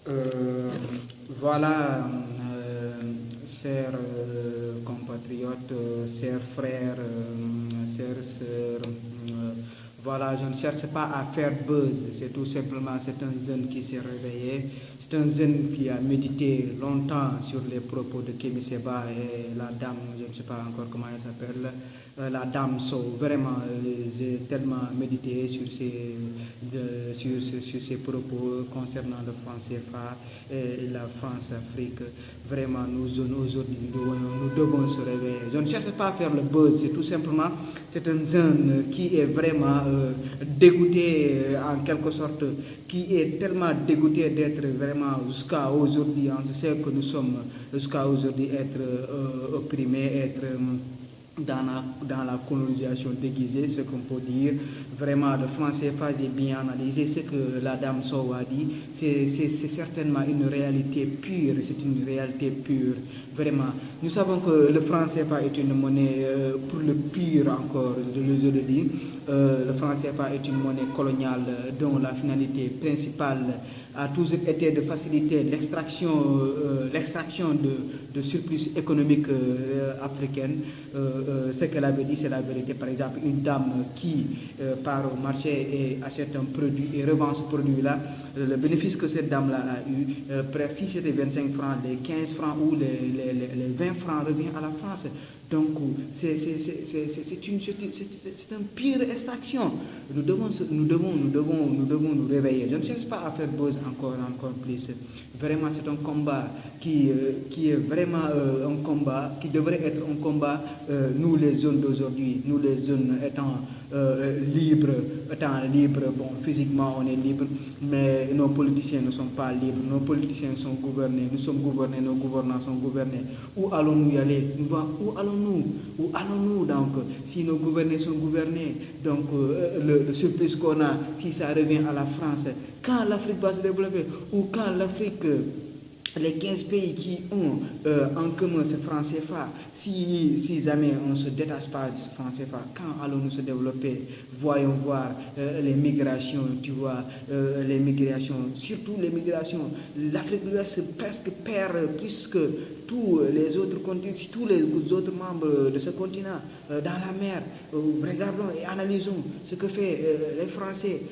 Euh, voilà, chers compatriotes, chers frères, chères sœurs, voilà, je ne cherche pas à faire buzz, c'est tout simplement, c'est un jeune qui s'est réveillé, c'est un jeune qui a médité longtemps sur les propos de Kémy Seba et la dame, je ne sais pas encore comment elle s'appelle, la dame So. Vraiment, j'ai tellement médité sur ses propos concernant le franc CFA et la France-Afrique. Vraiment, nous aujourd'hui, nous devons se réveiller. Je ne cherche pas à faire le buzz, c'est tout simplement, c'est un jeune qui est vraiment dégoûté en quelque sorte, qui est tellement dégoûté d'être vraiment jusqu'à aujourd'hui, on sait que nous sommes jusqu'à aujourd'hui être opprimés, être dans la colonisation déguisée, ce qu'on peut dire. Vraiment, le français faisait bien analyser ce que la dame Sow a dit. C'est certainement une réalité pure, c'est une réalité pure. Vraiment, nous savons que le franc CFA est une monnaie pour le pire encore, je le dis. Le franc CFA est une monnaie coloniale dont la finalité principale a toujours été de faciliter l'extraction de surplus économique africaine. Ce qu'elle avait dit, c'est la vérité. Par exemple, une dame qui part au marché et achète un produit et revend ce produit-là, le bénéfice que cette dame-là a eu, presque si c'était 25 francs, les 15 francs ou les 20 francs reviennent à la France. Donc, c'est une pire extraction. Nous devons nous réveiller. Je ne cherche pas à faire buzz encore plus. Vraiment, c'est un combat qui est vraiment un combat qui devrait être un combat, nous les jeunes d'aujourd'hui, nous les jeunes étant libres, bon, physiquement on est libre, mais nos politiciens ne sont pas libres, nos politiciens sont gouvernés, nous sommes gouvernés, nos gouvernants sont gouvernés. Où allons-nous y aller? Où allons-nous donc, si nos gouvernés sont gouvernés, donc le surplus qu'on a, si ça revient à la France, quand l'Afrique va se développer, ou quand l'Afrique, les 15 pays qui ont en commun ce franc CFA, si jamais on ne se détache pas du franc CFA, quand allons-nous se développer? Voyons voir les migrations, tu vois, les migrations, surtout les migrations. L'Afrique de l'Ouest presque perd plus que tous les autres continents, tous les autres membres de ce continent dans la mer. Regardons et analysons ce que fait les Français.